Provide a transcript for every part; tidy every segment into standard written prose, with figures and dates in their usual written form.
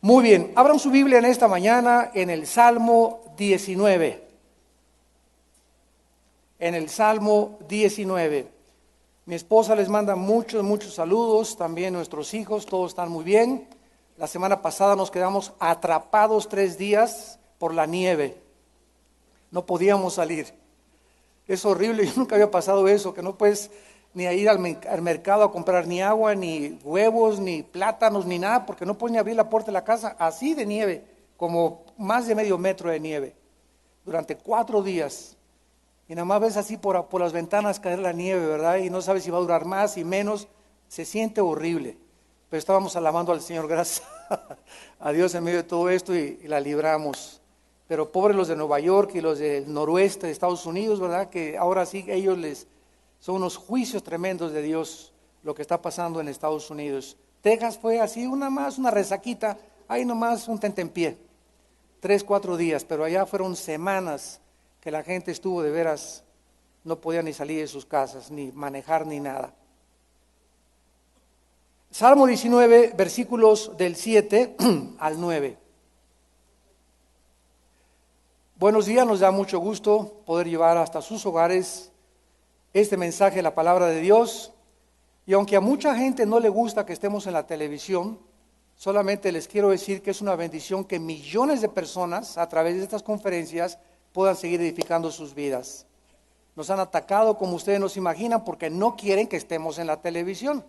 Muy bien, abran su Biblia en esta mañana en el Salmo 19. En el Salmo 19. Mi esposa les manda muchos saludos, también nuestros hijos, todos están muy bien. La semana pasada nos quedamos atrapados 3 días por la nieve. No podíamos salir. Es horrible, yo nunca había pasado eso, que no puedes ni ir al mercado a comprar ni agua, ni huevos, ni plátanos, ni nada, porque no puedes ni abrir la puerta de la casa, así de nieve, como más de medio metro de nieve, durante 4 días. Y nada más ves así por las ventanas caer la nieve, ¿verdad? Y no sabes si va a durar más y menos, se siente horrible. Pero estábamos alabando al Señor, gracias a Dios en medio de todo esto y la libramos. Pero pobres los de Nueva York y los del noroeste de Estados Unidos, ¿verdad? Que ahora sí ellos son unos juicios tremendos de Dios lo que está pasando en Estados Unidos. Texas fue así, una resaquita, ahí nomás un tentempié, 3-4 días, pero allá fueron semanas que la gente estuvo de veras, no podía ni salir de sus casas, ni manejar ni nada. Salmo 19, versículos del 7 al 9. Buenos días, nos da mucho gusto poder llevar hasta sus hogares este mensaje de la palabra de Dios. Y aunque a mucha gente no le gusta que estemos en la televisión, solamente les quiero decir que es una bendición que millones de personas a través de estas conferencias puedan seguir edificando sus vidas. Nos han atacado como ustedes nos imaginan porque no quieren que estemos en la televisión.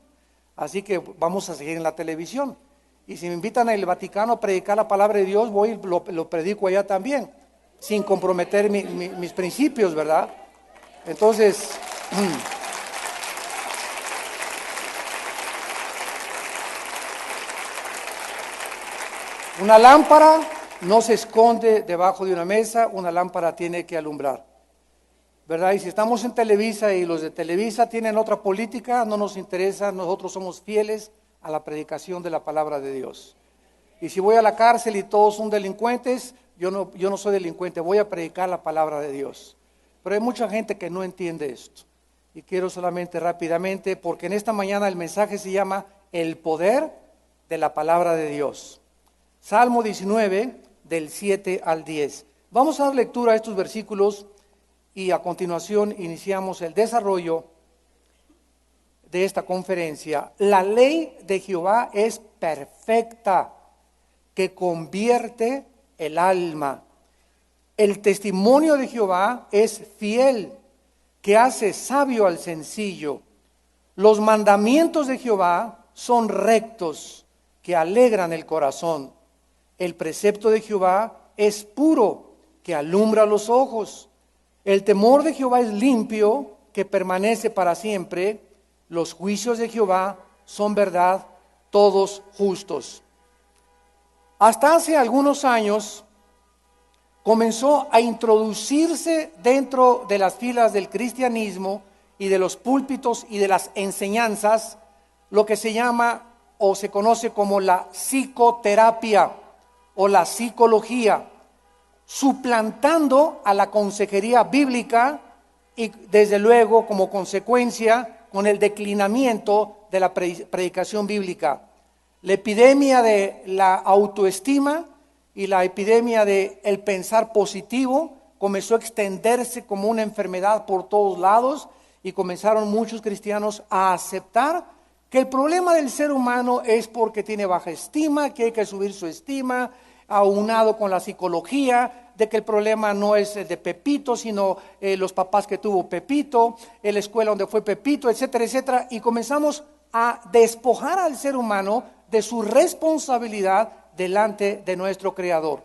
Así que vamos a seguir en la televisión. Y si me invitan al Vaticano a predicar la palabra de Dios, voy y lo predico allá también, sin comprometer mis principios, ¿verdad? Entonces, una lámpara no se esconde debajo de una mesa, una lámpara tiene que alumbrar, ¿verdad? Y si estamos en Televisa y los de Televisa tienen otra política, no nos interesa, nosotros somos fieles a la predicación de la palabra de Dios. Y si voy a la cárcel y todos son delincuentes, yo no soy delincuente, voy a predicar la palabra de Dios. Pero hay mucha gente que no entiende esto. Y quiero solamente rápidamente, porque en esta mañana el mensaje se llama El poder de la palabra de Dios. Salmo 19, del 7 al 10. Vamos a dar lectura a estos versículos y a continuación iniciamos el desarrollo de esta conferencia. La ley de Jehová es perfecta, que convierte el alma. El testimonio de Jehová es fiel, que hace sabio al sencillo. Los mandamientos de Jehová son rectos, que alegran el corazón. El precepto de Jehová es puro, que alumbra los ojos. El temor de Jehová es limpio, que permanece para siempre. Los juicios de Jehová son verdad, todos justos. Hasta hace algunos años comenzó a introducirse dentro de las filas del cristianismo y de los púlpitos y de las enseñanzas lo que se llama o se conoce como la psicoterapia o la psicología, suplantando a la consejería bíblica y desde luego como consecuencia con el declinamiento de la predicación bíblica. La epidemia de la autoestima y la epidemia de el pensar positivo comenzó a extenderse como una enfermedad por todos lados y comenzaron muchos cristianos a aceptar que el problema del ser humano es porque tiene baja estima, que hay que subir su estima, aunado con la psicología, de que el problema no es de Pepito, sino los papás que tuvo Pepito, en la escuela donde fue Pepito, etcétera, etcétera, y comenzamos a despojar al ser humano de su responsabilidad delante de nuestro Creador.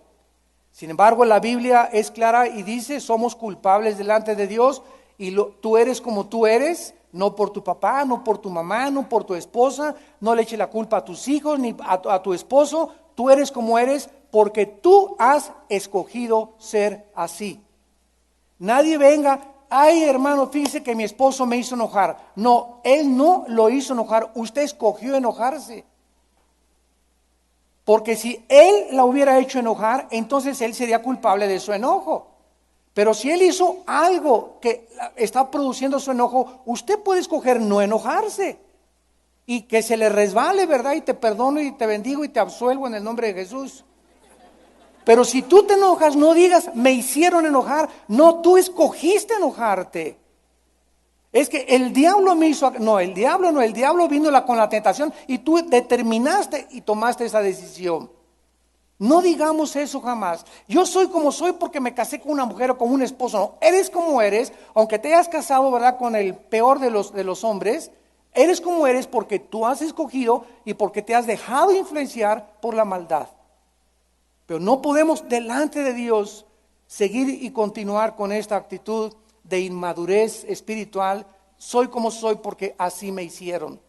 Sin embargo, la Biblia es clara y dice, somos culpables delante de Dios y tú eres como tú eres, no por tu papá, no por tu mamá, no por tu esposa, no le eches la culpa a tus hijos ni a tu esposo, tú eres como eres porque tú has escogido ser así. Nadie venga, ay hermano, fíjese que mi esposo me hizo enojar. No, él no lo hizo enojar, usted escogió enojarse. Porque si él la hubiera hecho enojar, entonces él sería culpable de su enojo. Pero si él hizo algo que está produciendo su enojo, usted puede escoger no enojarse. y que se le resbale, ¿verdad? Y te perdono y te bendigo y te absuelvo en el nombre de Jesús. Pero si tú te enojas, no digas, me hicieron enojar. No, tú escogiste enojarte. Es que el diablo me hizo, no, el diablo vino con la tentación y tú determinaste y tomaste esa decisión. No digamos eso jamás. Yo soy como soy porque me casé con una mujer o con un esposo. No, eres como eres, aunque te hayas casado, ¿verdad?, con el peor de los hombres. Eres como eres porque tú has escogido y porque te has dejado influenciar por la maldad. Pero no podemos delante de Dios seguir y continuar con esta actitud de inmadurez espiritual. Soy como soy porque así me hicieron.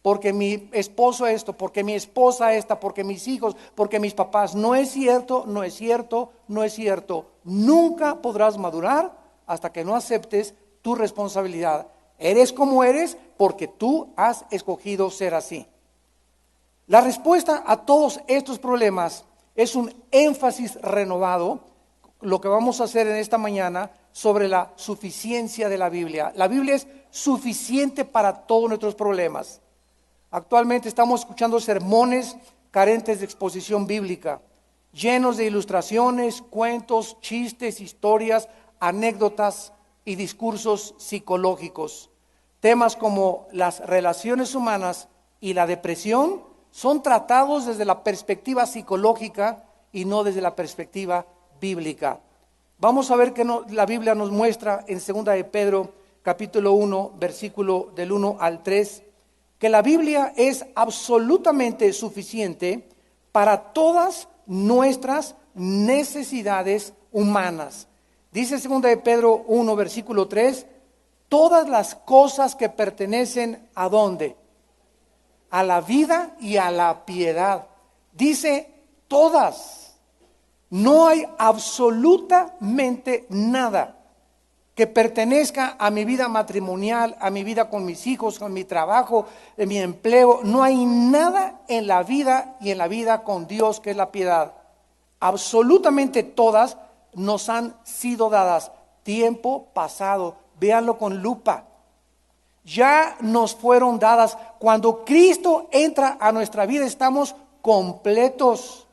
Porque mi esposo esto, porque mi esposa esta, porque mis hijos, porque mis papás. No es cierto, no es cierto, no es cierto. Nunca podrás madurar hasta que no aceptes tu responsabilidad. Eres como eres porque tú has escogido ser así. La respuesta a todos estos problemas es un énfasis renovado, lo que vamos a hacer en esta mañana, sobre la suficiencia de la Biblia. La Biblia es suficiente para todos nuestros problemas. Actualmente estamos escuchando sermones carentes de exposición bíblica, llenos de ilustraciones, cuentos, chistes, historias, anécdotas y discursos psicológicos. Temas como las relaciones humanas y la depresión son tratados desde la perspectiva psicológica y no desde la perspectiva bíblica. Vamos a ver que la Biblia nos muestra en 2 de Pedro, capítulo 1, versículo del 1 al 3, que la Biblia es absolutamente suficiente para todas nuestras necesidades humanas. Dice 2 de Pedro 1, versículo 3, todas las cosas que pertenecen ¿a dónde? A la vida y a la piedad. Dice todas. No hay absolutamente nada que pertenezca a mi vida matrimonial, a mi vida con mis hijos, con mi trabajo, en mi empleo. No hay nada en la vida y en la vida con Dios que es la piedad. Absolutamente todas nos han sido dadas. Tiempo pasado, véanlo con lupa. Ya nos fueron dadas. Cuando Cristo entra a nuestra vida estamos completos.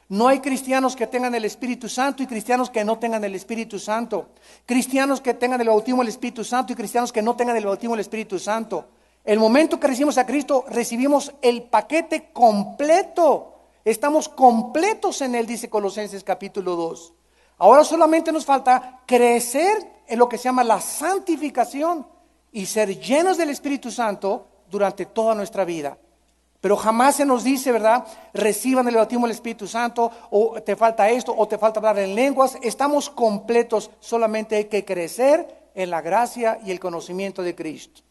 No hay cristianos que tengan el Espíritu Santo y cristianos que no tengan el Espíritu Santo. Cristianos que tengan el bautismo del Espíritu Santo y cristianos que no tengan el bautismo del Espíritu Santo. El momento que recibimos a Cristo, recibimos el paquete completo. Estamos completos en Él, dice Colosenses capítulo 2. Ahora solamente nos falta crecer en lo que se llama la santificación y ser llenos del Espíritu Santo durante toda nuestra vida. Pero jamás se nos dice, ¿verdad? Reciban el bautismo del Espíritu Santo, o te falta esto, o te falta hablar en lenguas. Estamos completos, solamente hay que crecer en la gracia y el conocimiento de Cristo.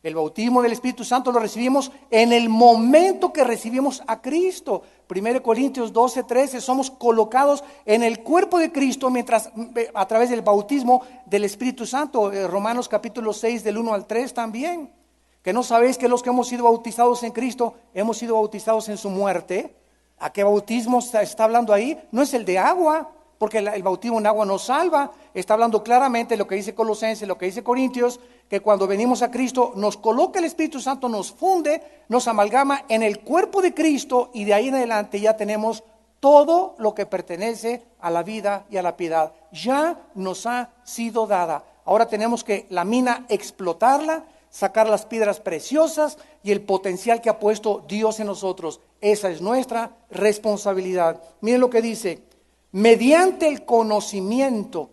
El bautismo del Espíritu Santo lo recibimos en el momento que recibimos a Cristo. 1 Corintios 12, 13, somos colocados en el cuerpo de Cristo mientras a través del bautismo del Espíritu Santo. Romanos capítulo 6 del 1 al 3 también. Que no sabéis que los que hemos sido bautizados en Cristo, hemos sido bautizados en su muerte. ¿A qué bautismo está hablando ahí? No es el de agua, porque el bautismo en agua nos salva. Está hablando claramente lo que dice Colosenses, lo que dice Corintios, que cuando venimos a Cristo nos coloca el Espíritu Santo, nos funde, nos amalgama en el cuerpo de Cristo y de ahí en adelante ya tenemos todo lo que pertenece a la vida y a la piedad. Ya nos ha sido dada. Ahora tenemos que la mina explotarla, sacar las piedras preciosas y el potencial que ha puesto Dios en nosotros. Esa es nuestra responsabilidad. Miren lo que dice: mediante el conocimiento,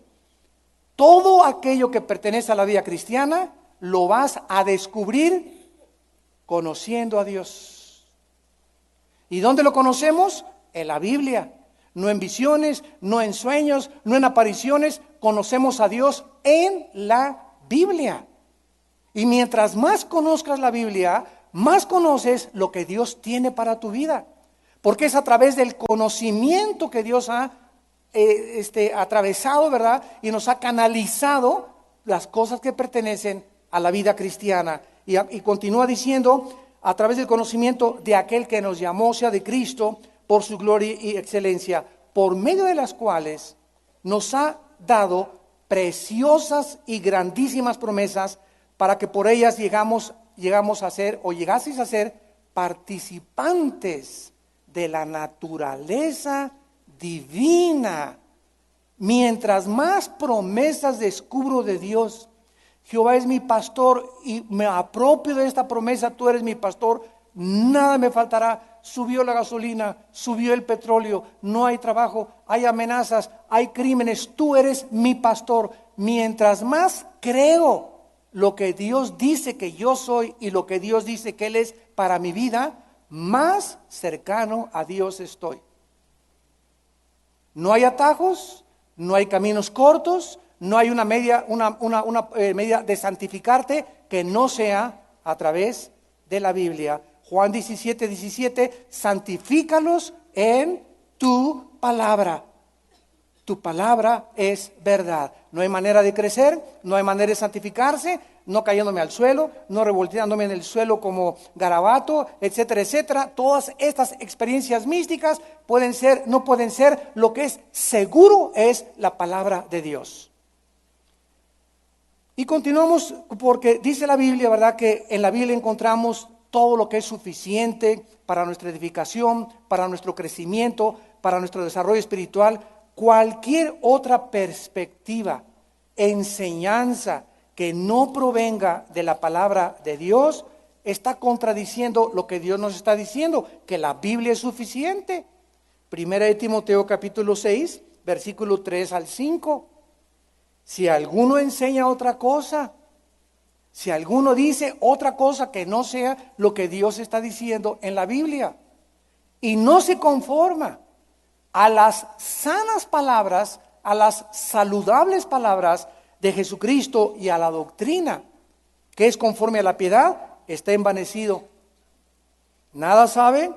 todo aquello que pertenece a la vida cristiana lo vas a descubrir conociendo a Dios. ¿Y dónde lo conocemos? En la Biblia. No en visiones, no en sueños, no en apariciones. Conocemos a Dios en la Biblia. Y mientras más conozcas la Biblia, más conoces lo que Dios tiene para tu vida. Porque es a través del conocimiento que Dios ha atravesado, ¿verdad? Y nos ha canalizado las cosas que pertenecen a la vida cristiana. Y continúa diciendo, a través del conocimiento de aquel que nos llamó, sea de Cristo, por su gloria y excelencia, por medio de las cuales nos ha dado preciosas y grandísimas promesas, para que por ellas llegamos llegamos a ser o llegaseis a ser participantes de la naturaleza divina. Mientras más promesas descubro de Dios, Jehová es mi pastor y me apropio de esta promesa, tú eres mi pastor, nada me faltará. Subió la gasolina, subió el petróleo, no hay trabajo, hay amenazas, hay crímenes, tú eres mi pastor. Mientras más creo lo que Dios dice que yo soy y lo que Dios dice que Él es para mi vida, más cercano a Dios estoy. No hay atajos, no hay caminos cortos, no hay una medida de santificarte que no sea a través de la Biblia. Juan 17:17, santifícalos en tu palabra. Tu palabra es verdad. No hay manera de crecer, no hay manera de santificarse, no cayéndome al suelo, no revolteándome en el suelo como garabato, etcétera, etcétera. Todas estas experiencias místicas no pueden ser. Lo que es seguro es la palabra de Dios. Y continuamos porque dice la Biblia, ¿verdad? Que en la Biblia encontramos todo lo que es suficiente para nuestra edificación, para nuestro crecimiento, para nuestro desarrollo espiritual. Cualquier otra perspectiva, enseñanza que no provenga de la palabra de Dios está contradiciendo lo que Dios nos está diciendo, que la Biblia es suficiente. Primera de Timoteo capítulo 6, versículo 3 al 5. Si alguno enseña otra cosa, si alguno dice otra cosa que no sea lo que Dios está diciendo en la Biblia, y no se conforma a las sanas palabras, a las saludables palabras de Jesucristo y a la doctrina que es conforme a la piedad, está envanecido. Nada sabe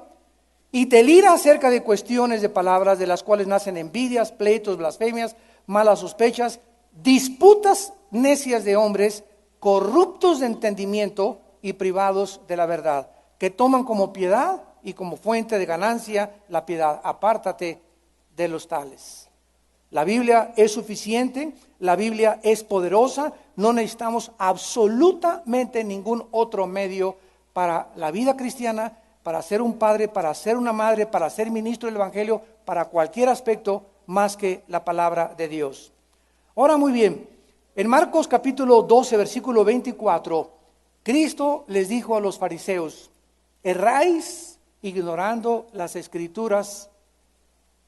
y delira acerca de cuestiones de palabras de las cuales nacen envidias, pleitos, blasfemias, malas sospechas, disputas necias de hombres, corruptos de entendimiento y privados de la verdad, que toman como piedad y como fuente de ganancia la piedad. Apártate de los tales. La Biblia es suficiente, la Biblia es poderosa, no necesitamos absolutamente ningún otro medio para la vida cristiana, para ser un padre, para ser una madre, para ser ministro del Evangelio, para cualquier aspecto más que la palabra de Dios. Ahora muy bien, en Marcos capítulo 12, versículo 24, Cristo les dijo a los fariseos: erráis ignorando las Escrituras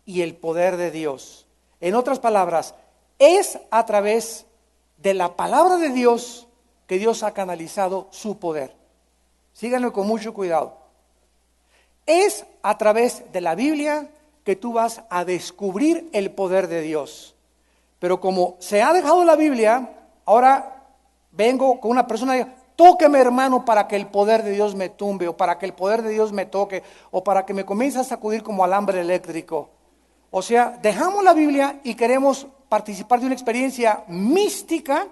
y el poder de Dios. En otras palabras, es a través de la palabra de Dios que Dios ha canalizado su poder. Síganlo con mucho cuidado. Es a través de la Biblia que tú vas a descubrir el poder de Dios. Pero como se ha dejado la Biblia, ahora vengo con una persona y digo: tóqueme, hermano, para que el poder de Dios me tumbe, o para que el poder de Dios me toque, o para que me comience a sacudir como alambre eléctrico. O sea, dejamos la Biblia y queremos participar de una experiencia mística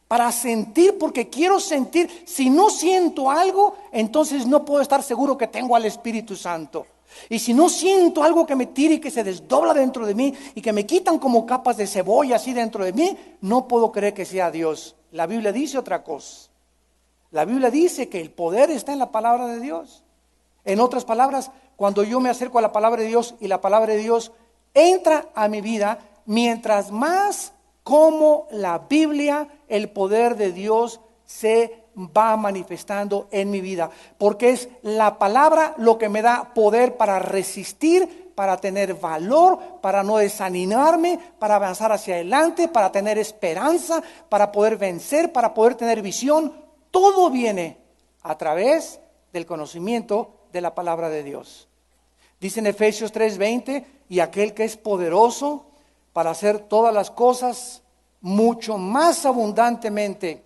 para sentir, porque quiero sentir. Si no siento algo, entonces no puedo estar seguro que tengo al Espíritu Santo. Y si no siento algo que me tire y que se desdobla dentro de mí y que me quitan como capas de cebolla así dentro de mí, no puedo creer que sea Dios. La Biblia dice otra cosa. La Biblia dice que el poder está en la palabra de Dios. En otras palabras, cuando yo me acerco a la palabra de Dios y la palabra de Dios entra a mi vida, mientras más como la Biblia, el poder de Dios se va manifestando en mi vida, porque es la palabra lo que me da poder para resistir, para tener valor, para no desanimarme, para avanzar hacia adelante, para tener esperanza, para poder vencer, para poder tener visión. Todo viene a través del conocimiento de la palabra de Dios. Dice en Efesios 3:20, y aquel que es poderoso para hacer todas las cosas mucho más abundantemente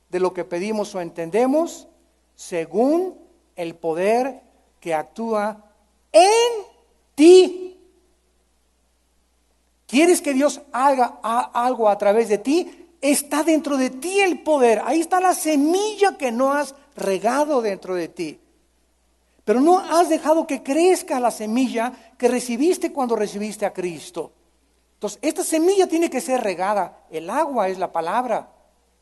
de lo que pedimos o entendemos, según el poder que actúa en ti. ¿Quieres que Dios haga algo a través de ti? Está dentro de ti el poder. Ahí está la semilla que no has regado dentro de ti. Pero no has dejado que crezca la semilla que recibiste cuando recibiste a Cristo. Entonces, esta semilla tiene que ser regada. El agua es la palabra.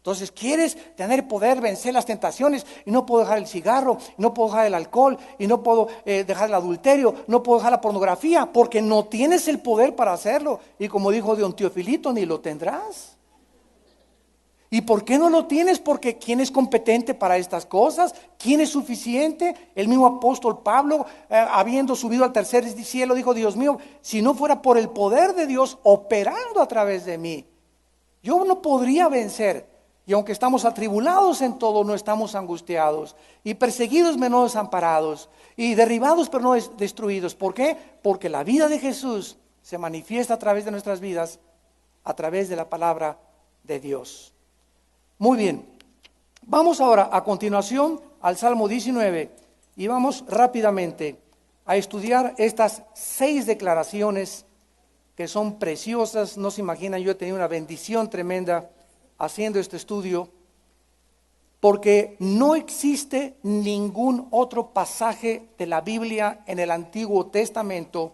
Entonces, quieres tener poder, vencer las tentaciones, y no puedo dejar el cigarro, y no puedo dejar el alcohol, y no puedo dejar el adulterio, no puedo dejar la pornografía, porque no tienes el poder para hacerlo. Y como dijo don Teofilito, ni lo tendrás. ¿Y por qué no lo tienes? Porque ¿quién es competente para estas cosas? ¿Quién es suficiente? El mismo apóstol Pablo, habiendo subido al tercer cielo, dijo: Dios mío, si no fuera por el poder de Dios operando a través de mí, yo no podría vencer. Y aunque estamos atribulados en todo, no estamos angustiados. Y perseguidos, pero no desamparados. Y derribados, pero no destruidos. ¿Por qué? Porque la vida de Jesús se manifiesta a través de nuestras vidas, a través de la palabra de Dios. Muy bien. Vamos ahora a continuación al Salmo 19. Y vamos rápidamente a estudiar estas 6 declaraciones que son preciosas. No se imaginan, yo he tenido una bendición tremenda haciendo este estudio, porque no existe ningún otro pasaje de la Biblia en el Antiguo Testamento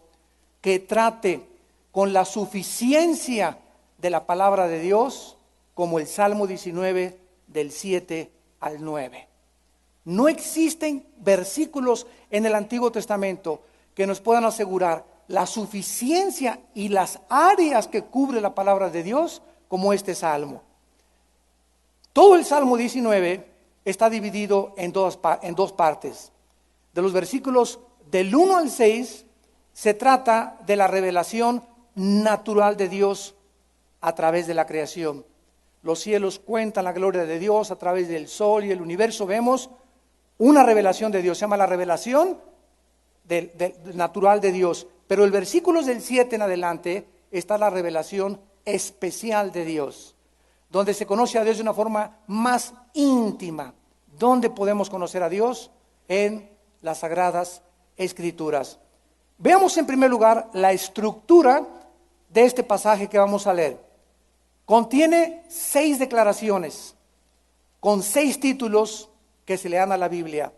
que trate con la suficiencia de la palabra de Dios como el Salmo 19 del 7 al 9. No existen versículos en el Antiguo Testamento que nos puedan asegurar la suficiencia y las áreas que cubre la palabra de Dios como este salmo. Todo el Salmo 19 está dividido en dos partes. De los versículos del 1 al 6 se trata de la revelación natural de Dios a través de la creación. Los cielos cuentan la gloria de Dios a través del sol y el universo. Vemos una revelación de Dios, se llama la revelación natural de Dios. Pero el versículo del 7 en adelante está la revelación especial de Dios, donde se conoce a Dios de una forma más íntima. ¿Dónde podemos conocer a Dios? En las Sagradas Escrituras. Veamos en primer lugar la estructura de este pasaje que vamos a leer. Contiene 6 declaraciones con 6 títulos que se le dan a la Biblia.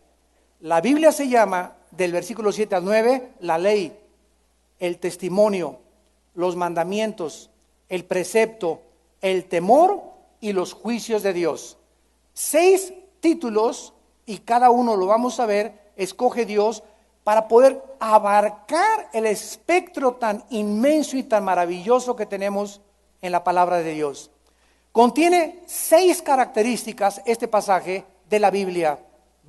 La Biblia se llama, del versículo 7 al 9, la ley, el testimonio, los mandamientos, el precepto, el temor y los juicios de Dios. 6 títulos, y cada uno, lo vamos a ver, escoge Dios para poder abarcar el espectro tan inmenso y tan maravilloso que tenemos en la palabra de Dios. Contiene 6 características este pasaje de la Biblia,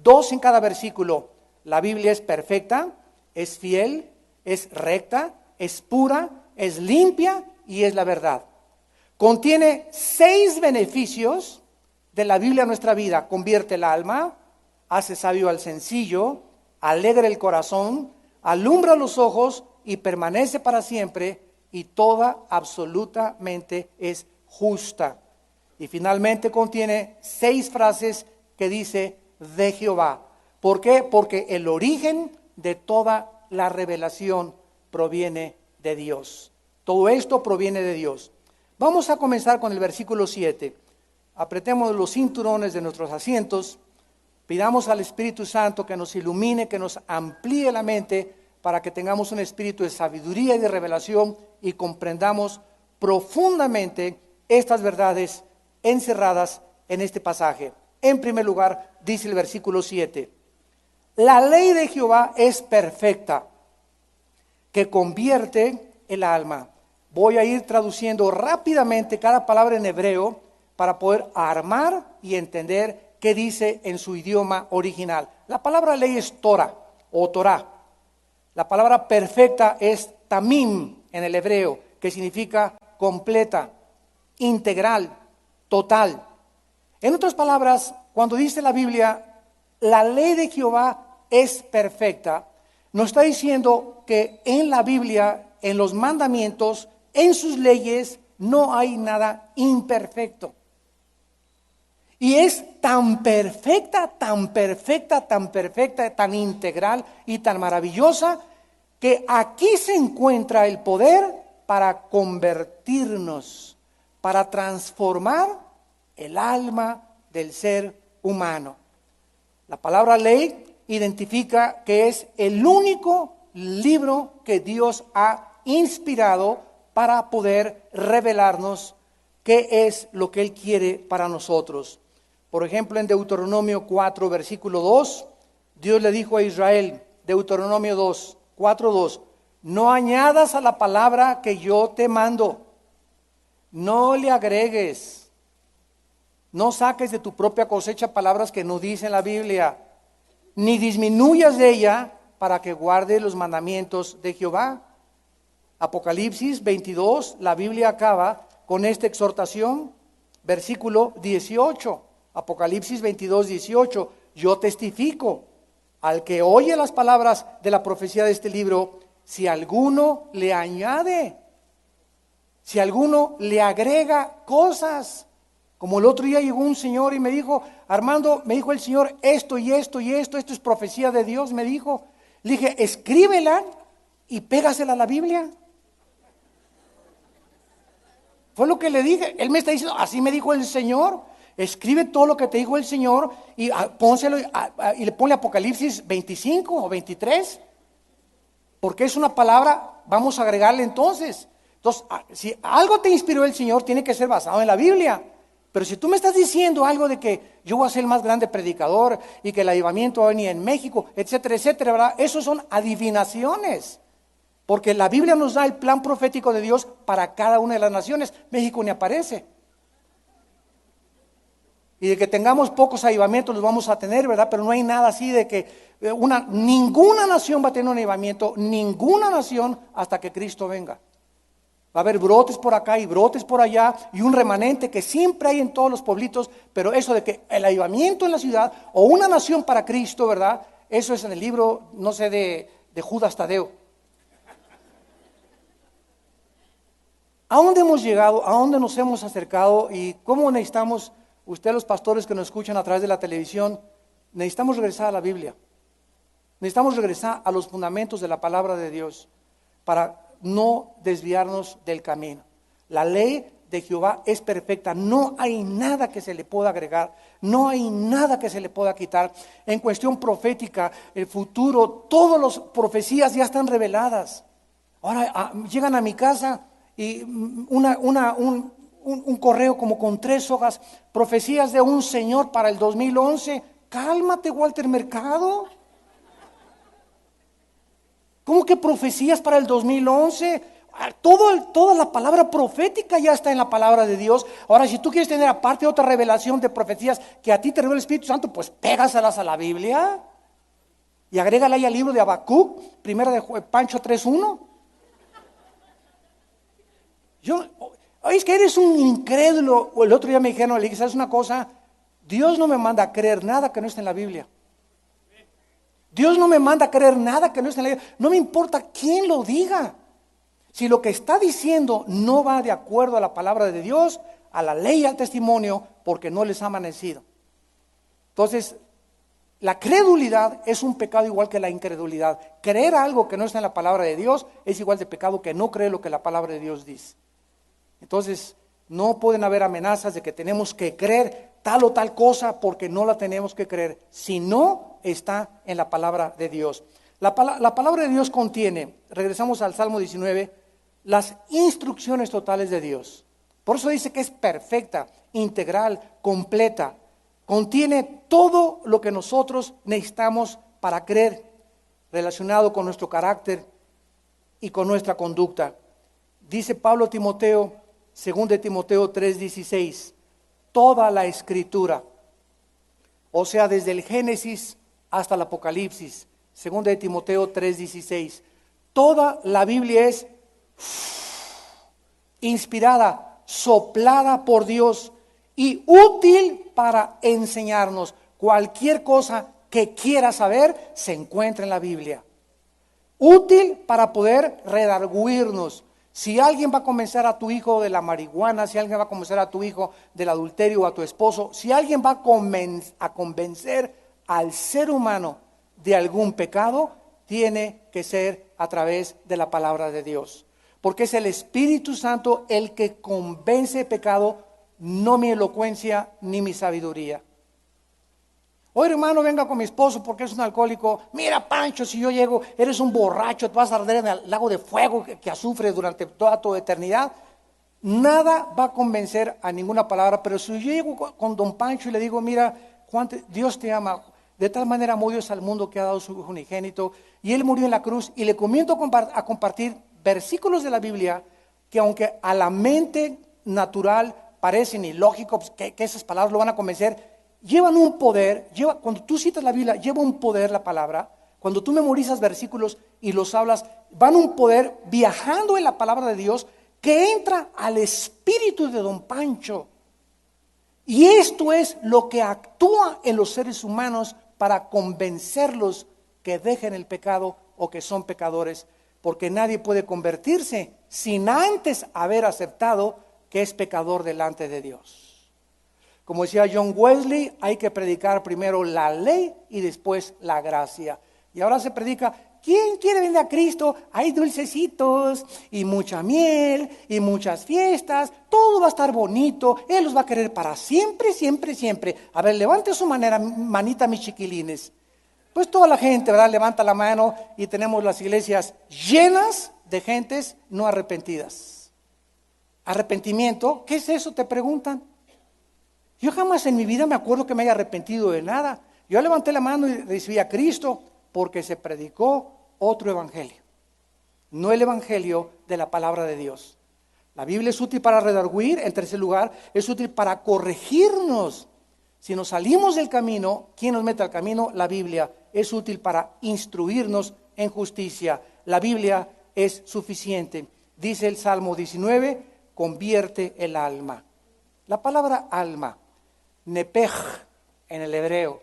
2 en cada versículo. La Biblia es perfecta, es fiel, es recta, es pura, es limpia y es la verdad. Contiene 6 beneficios de la Biblia en nuestra vida. Convierte el alma, hace sabio al sencillo, alegra el corazón, alumbra los ojos y permanece para siempre, y toda absolutamente es justa. Y finalmente contiene 6 frases que dice de Jehová. ¿Por qué? Porque el origen de toda la revelación proviene de Dios. Todo esto proviene de Dios. Vamos a comenzar con el versículo 7. Apretemos los cinturones de nuestros asientos. Pidamos al Espíritu Santo que nos ilumine, que nos amplíe la mente para que tengamos un espíritu de sabiduría y de revelación y comprendamos profundamente estas verdades encerradas en este pasaje. En primer lugar, dice el versículo 7. La ley de Jehová es perfecta, que convierte el alma. Voy a ir traduciendo rápidamente cada palabra en hebreo para poder armar y entender qué dice en su idioma original. La palabra ley es Torah o Torah. La palabra perfecta es tamim en el hebreo, que significa completa, integral, total. En otras palabras, cuando dice la Biblia, la ley de Jehová es perfecta, nos está diciendo que en la Biblia, en los mandamientos, en sus leyes, no hay nada imperfecto. Y es tan perfecta, tan perfecta, tan perfecta, tan integral y tan maravillosa, que aquí se encuentra el poder para convertirnos, para transformar el alma del ser humano. La palabra ley identifica que es el único libro que Dios ha inspirado para poder revelarnos qué es lo que Él quiere para nosotros. Por ejemplo, en Deuteronomio 4, versículo 2, Dios le dijo a Israel, Deuteronomio 2, 4, 2, no añadas a la palabra que yo te mando, no le agregues, no saques de tu propia cosecha palabras que no dicen la Biblia, ni disminuyas de ella para que guarde los mandamientos de Jehová. Apocalipsis 22, la Biblia acaba con esta exhortación, versículo 18, Apocalipsis 22, 18, yo testifico al que oye las palabras de la profecía de este libro, si alguno le añade, si alguno le agrega cosas, como el otro día llegó un señor y me dijo, Armando, me dijo el Señor, esto y esto y esto es profecía de Dios, me dijo. Le dije, escríbela y pégasela a la Biblia. Fue lo que le dije. Él me está diciendo, así me dijo el Señor, escribe todo lo que te dijo el Señor y pónselo y le ponle Apocalipsis 25 o 23, porque es una palabra, vamos a agregarle entonces. Entonces, si algo te inspiró el Señor, tiene que ser basado en la Biblia. Pero si tú me estás diciendo algo de que yo voy a ser el más grande predicador y que el avivamiento va a venir en México, etcétera, etcétera, ¿verdad? Esos son adivinaciones. Porque la Biblia nos da el plan profético de Dios para cada una de las naciones. México ni aparece. Y de que tengamos pocos avivamientos los vamos a tener, ¿verdad? Pero no hay nada así de que ninguna nación va a tener un avivamiento, ninguna nación hasta que Cristo venga. Va a haber brotes por acá y brotes por allá y un remanente que siempre hay en todos los pueblitos, pero eso de que el avivamiento en la ciudad o una nación para Cristo, ¿verdad? Eso es en el libro, no sé, de Judas Tadeo. ¿A dónde hemos llegado? ¿A dónde nos hemos acercado? ¿Y cómo necesitamos, ustedes los pastores que nos escuchan a través de la televisión, necesitamos regresar a la Biblia? Necesitamos regresar a los fundamentos de la palabra de Dios para no desviarnos del camino. La ley de Jehová es perfecta, no hay nada que se le pueda agregar, no hay nada que se le pueda quitar. En cuestión profética, el futuro, todas las profecías ya están reveladas. Ahora llegan a mi casa y un correo como con 3 hojas, profecías de un señor para el 2011. Cálmate, Walter Mercado. ¿Cómo que profecías para el 2011? Toda la palabra profética ya está en la palabra de Dios. Ahora, si tú quieres tener aparte otra revelación de profecías que a ti te revela el Espíritu Santo, pues pégaselas a la Biblia y agrégala ahí al libro de Habacuc, primera de Pancho 3:1. Es que eres un incrédulo. El otro día me dijeron, le dije, ¿sabes una cosa? Dios no me manda a creer nada que no esté en la Biblia. Dios no me manda a creer nada que no esté en la Biblia. No me importa quién lo diga. Si lo que está diciendo no va de acuerdo a la palabra de Dios, a la ley y al testimonio, porque no les ha amanecido. Entonces, la credulidad es un pecado igual que la incredulidad. Creer algo que no está en la palabra de Dios es igual de pecado que no creer lo que la palabra de Dios dice. Entonces, no pueden haber amenazas de que tenemos que creer tal o tal cosa porque no la tenemos que creer, si no está en la palabra de Dios. La palabra de Dios contiene, regresamos al Salmo 19, las instrucciones totales de Dios. Por eso dice que es perfecta, integral, completa. Contiene todo lo que nosotros necesitamos para creer, relacionado con nuestro carácter y con nuestra conducta. Dice Pablo a Timoteo, 2 Timoteo 3:16, toda la escritura, o sea, desde el Génesis hasta el Apocalipsis, 2 Timoteo 3:16, toda la Biblia es inspirada, soplada por Dios y útil para enseñarnos. Cualquier cosa que quiera saber se encuentra en la Biblia. Útil para poder redarguirnos. Si alguien va a convencer a tu hijo de la marihuana, si alguien va a convencer a tu hijo del adulterio o a tu esposo, si alguien va a convencer al ser humano de algún pecado, tiene que ser a través de la palabra de Dios. Porque es el Espíritu Santo el que convence de pecado, no mi elocuencia ni mi sabiduría. Oye, hermano, venga con mi esposo porque es un alcohólico. Mira, Pancho, si yo llego, eres un borracho, te vas a arder en el lago de fuego que azufre durante toda tu eternidad. Nada va a convencer a ninguna palabra, pero si yo llego con don Pancho y le digo, mira, Juan, Dios te ama, de tal manera amó Dios al mundo que ha dado su Hijo unigénito, y Él murió en la cruz, y le comienzo a compartir versículos de la Biblia que aunque a la mente natural parecen ilógicos, que esas palabras lo van a convencer, llevan un poder, cuando tú citas la Biblia, lleva un poder la palabra. Cuando tú memorizas versículos y los hablas, van un poder viajando en la palabra de Dios que entra al espíritu de don Pancho. Y esto es lo que actúa en los seres humanos para convencerlos que dejen el pecado o que son pecadores, porque nadie puede convertirse sin antes haber aceptado que es pecador delante de Dios. Como decía John Wesley, hay que predicar primero la ley y después la gracia. Y ahora se predica, ¿quién quiere venir a Cristo? Hay dulcecitos y mucha miel y muchas fiestas, todo va a estar bonito, Él los va a querer para siempre, siempre, siempre. A ver, levante su manita, mis chiquilines. Pues toda la gente, ¿verdad? Levanta la mano y tenemos las iglesias llenas de gentes no arrepentidas. ¿Arrepentimiento? ¿Qué es eso? Te preguntan. Yo jamás en mi vida me acuerdo que me haya arrepentido de nada. Yo levanté la mano y recibí a Cristo porque se predicó otro evangelio, no el evangelio de la palabra de Dios. La Biblia es útil para redarguir, en tercer lugar, es útil para corregirnos. Si nos salimos del camino, ¿quién nos mete al camino? La Biblia. Es útil para instruirnos en justicia. La Biblia es suficiente. Dice el Salmo 19, convierte el alma. La palabra alma, nepej en el hebreo,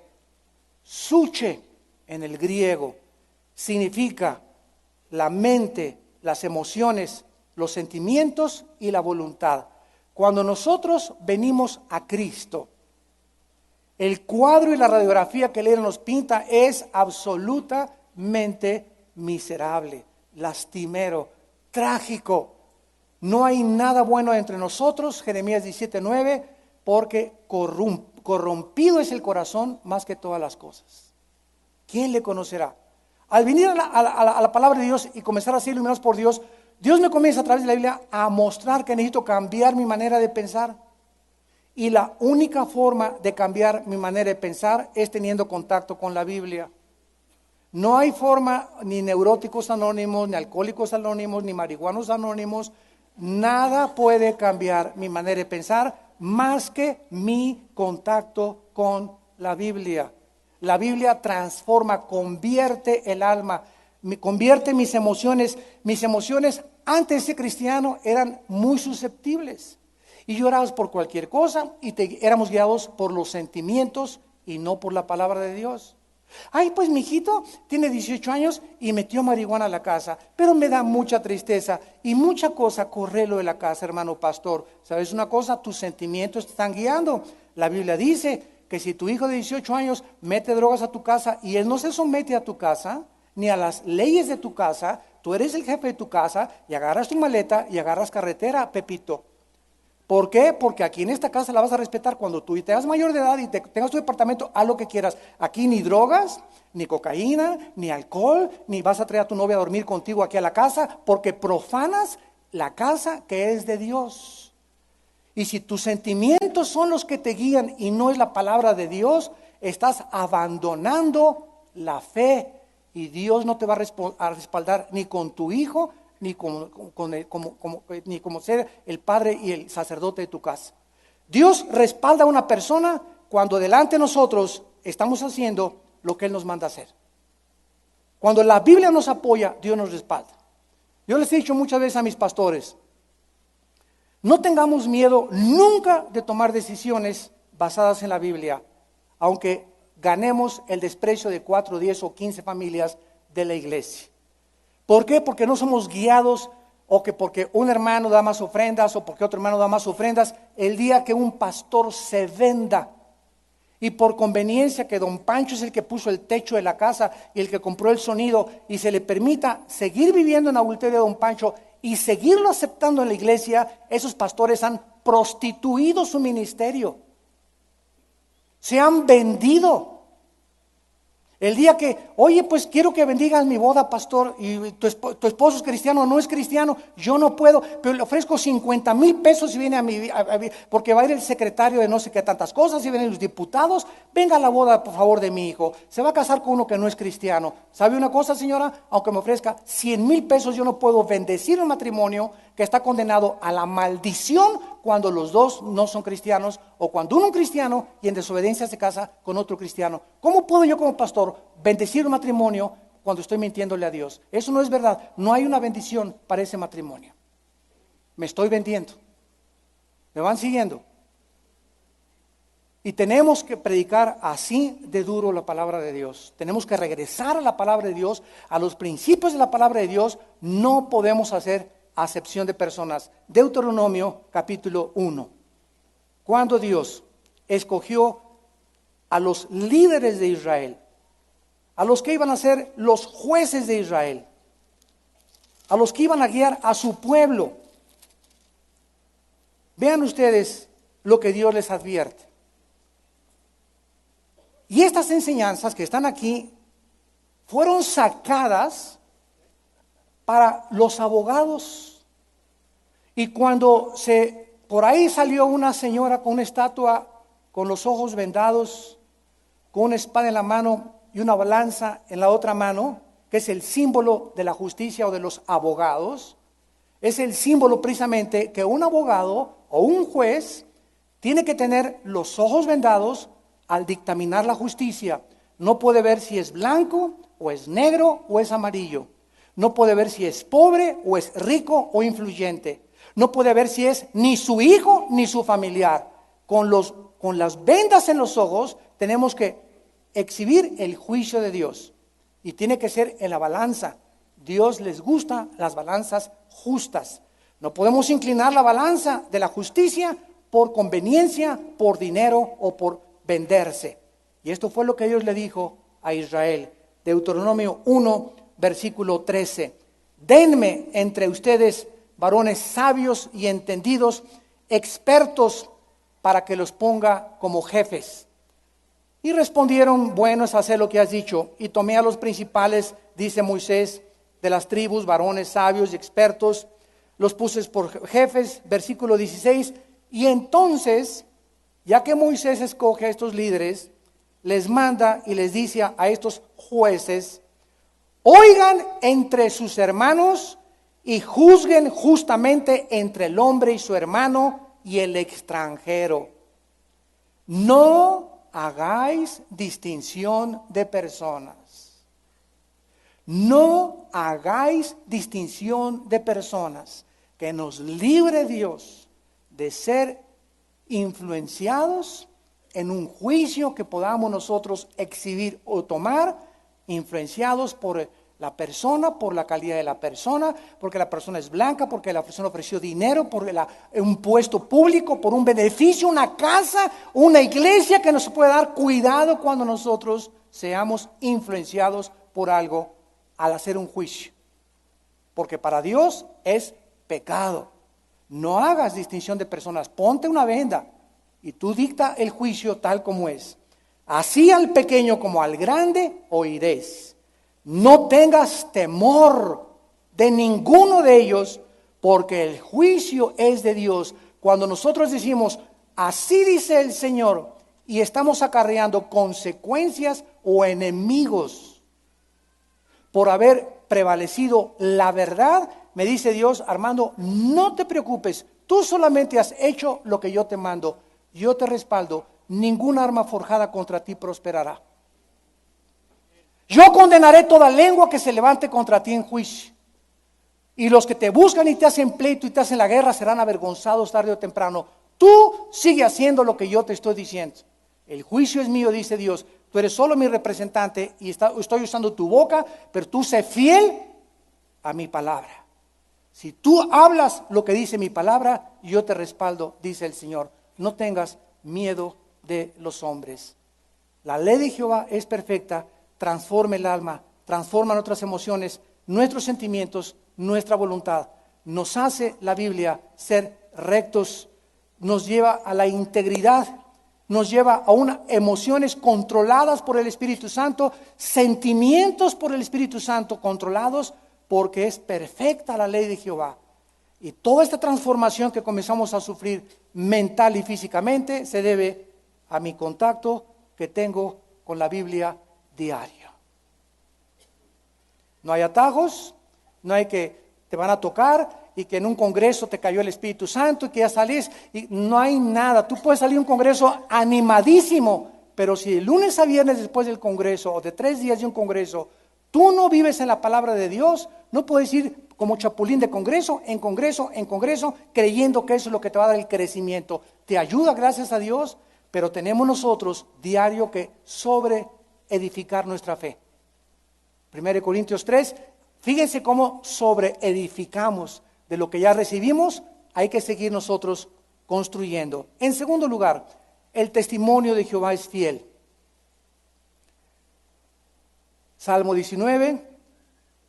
suche en el griego, significa la mente, las emociones, los sentimientos y la voluntad. Cuando nosotros venimos a Cristo, el cuadro y la radiografía que Él nos pinta es absolutamente miserable, lastimero, trágico. No hay nada bueno entre nosotros, Jeremías 17:9, porque corrompido es el corazón más que todas las cosas. ¿Quién le conocerá? Al venir a la palabra de Dios y comenzar a ser iluminados por Dios, Dios me comienza a través de la Biblia a mostrar que necesito cambiar mi manera de pensar. Y la única forma de cambiar mi manera de pensar es teniendo contacto con la Biblia. No hay forma, ni neuróticos anónimos, ni alcohólicos anónimos, ni marihuanos anónimos. Nada puede cambiar mi manera de pensar más que mi contacto con la Biblia. La Biblia transforma, convierte el alma, convierte mis emociones. Mis emociones antes de ser cristiano eran muy susceptibles. Y llorabas por cualquier cosa y éramos guiados por los sentimientos y no por la palabra de Dios. Ay, pues mi hijito tiene 18 años y metió marihuana a la casa, pero me da mucha tristeza y mucha cosa, correlo de la casa, hermano pastor. ¿Sabes una cosa? Tus sentimientos te están guiando. La Biblia dice que si tu hijo de 18 años mete drogas a tu casa y él no se somete a tu casa, ni a las leyes de tu casa, tú eres el jefe de tu casa y agarras tu maleta y agarras carretera, Pepito. ¿Por qué? Porque aquí en esta casa la vas a respetar cuando tú te hagas mayor de edad y tengas tu departamento, haz lo que quieras. Aquí ni drogas, ni cocaína, ni alcohol, ni vas a traer a tu novia a dormir contigo aquí a la casa, porque profanas la casa que es de Dios. Y si tus sentimientos son los que te guían y no es la palabra de Dios, estás abandonando la fe y Dios no te va a respaldar ni con tu hijo, ni como ser el padre y el sacerdote de tu casa. Dios respalda a una persona cuando delante de nosotros estamos haciendo lo que Él nos manda hacer. Cuando la Biblia nos apoya, Dios nos respalda. Yo les he dicho muchas veces a mis pastores, no tengamos miedo nunca de tomar decisiones basadas en la Biblia, aunque ganemos el desprecio de 4, 10 o 15 familias de la iglesia. ¿Por qué? Porque no somos guiados o que porque un hermano da más ofrendas o porque otro hermano da más ofrendas. El día que un pastor se venda y por conveniencia que don Pancho es el que puso el techo de la casa y el que compró el sonido y se le permita seguir viviendo en adulterio de don Pancho y seguirlo aceptando en la iglesia, esos pastores han prostituido su ministerio. Se han vendido. El día que, oye, pues quiero que bendigas mi boda, pastor, y tu esposo es cristiano, no es cristiano, yo no puedo, pero le ofrezco 50,000 pesos y viene porque va a ir el secretario de no sé qué tantas cosas, y vienen los diputados, venga a la boda, por favor, de mi hijo. Se va a casar con uno que no es cristiano. ¿Sabe una cosa, señora? Aunque me ofrezca 100,000 pesos, yo no puedo bendecir un matrimonio que está condenado a la maldición cuando los dos no son cristianos, o cuando uno es cristiano y en desobediencia se casa con otro cristiano. ¿Cómo puedo yo como pastor bendecir un matrimonio cuando estoy mintiéndole a Dios? Eso no es verdad. No hay una bendición para ese matrimonio. Me estoy vendiendo. ¿Me van siguiendo? Y tenemos que predicar así de duro la palabra de Dios. Tenemos que regresar a la palabra de Dios, a los principios de la palabra de Dios. No podemos hacer acepción de personas. Deuteronomio capítulo 1. Cuando Dios escogió a los líderes de Israel, a los que iban a ser los jueces de Israel, a los que iban a guiar a su pueblo, vean ustedes lo que Dios les advierte. Y estas enseñanzas que están aquí fueron sacadas para los abogados. Y cuando por ahí salió una señora con una estatua, con los ojos vendados, con una espada en la mano y una balanza en la otra mano, que es el símbolo de la justicia o de los abogados, es el símbolo precisamente que un abogado o un juez tiene que tener los ojos vendados al dictaminar la justicia. No puede ver si es blanco o es negro o es amarillo. No puede ver si es pobre o es rico o influyente. No puede ver si es ni su hijo ni su familiar. Con las vendas en los ojos tenemos que exhibir el juicio de Dios. Y tiene que ser en la balanza. Dios les gusta las balanzas justas. No podemos inclinar la balanza de la justicia por conveniencia, por dinero o por venderse. Y esto fue lo que Dios le dijo a Israel. Deuteronomio 1, versículo 13. Denme entre ustedes varones sabios y entendidos, expertos, para que los ponga como jefes. Y respondieron, bueno es hacer lo que has dicho. Y tomé a los principales, dice Moisés, de las tribus, varones sabios y expertos, los puse por jefes, versículo 16. Y entonces, ya que Moisés escoge a estos líderes, les manda y les dice a estos jueces: oigan entre sus hermanos y juzguen justamente entre el hombre y su hermano y el extranjero. No hagáis distinción de personas. No hagáis distinción de personas. Que nos libre Dios de ser influenciados en un juicio que podamos nosotros exhibir o tomar, influenciados por la persona, por la calidad de la persona, porque la persona es blanca, porque la persona ofreció dinero, por un puesto público, por un beneficio, una casa, una iglesia, que nos puede dar. Cuidado cuando nosotros seamos influenciados por algo al hacer un juicio, porque para Dios es pecado. No hagas distinción de personas, ponte una venda y tú dicta el juicio tal como es. Así al pequeño como al grande oiréis. No tengas temor de ninguno de ellos, porque el juicio es de Dios. Cuando nosotros decimos, así dice el Señor, y estamos acarreando consecuencias o enemigos por haber prevalecido la verdad, me dice Dios: Armando, no te preocupes, tú solamente has hecho lo que yo te mando, yo te respaldo, ninguna arma forjada contra ti prosperará. Yo condenaré toda lengua que se levante contra ti en juicio. Y los que te buscan y te hacen pleito y te hacen la guerra serán avergonzados tarde o temprano. Tú sigue haciendo lo que yo te estoy diciendo. El juicio es mío, dice Dios. Tú eres solo mi representante y estoy usando tu boca, pero tú sé fiel a mi palabra. Si tú hablas lo que dice mi palabra, yo te respaldo, dice el Señor. No tengas miedo de los hombres. La ley de Jehová es perfecta, transforma el alma, transforma nuestras emociones, nuestros sentimientos, nuestra voluntad. Nos hace la Biblia ser rectos, nos lleva a la integridad, nos lleva a unas emociones controladas por el Espíritu Santo, sentimientos por el Espíritu Santo controlados, porque es perfecta la ley de Jehová. Y toda esta transformación que comenzamos a sufrir mental y físicamente se debe a mi contacto que tengo con la Biblia diario. No hay atajos, no hay que te van a tocar y que en un congreso te cayó el Espíritu Santo y que ya salís, y no hay nada. Tú puedes salir a un congreso animadísimo, pero si de lunes a viernes después del congreso o de 3 días de un congreso, tú no vives en la palabra de Dios, no puedes ir como chapulín de congreso en congreso en congreso, creyendo que eso es lo que te va a dar el crecimiento. Te ayuda, gracias a Dios, pero tenemos nosotros diario que sobre edificar nuestra fe. 1 Corintios 3, fíjense cómo sobre edificamos de lo que ya recibimos, hay que seguir nosotros construyendo. En segundo lugar, el testimonio de Jehová es fiel. Salmo 19,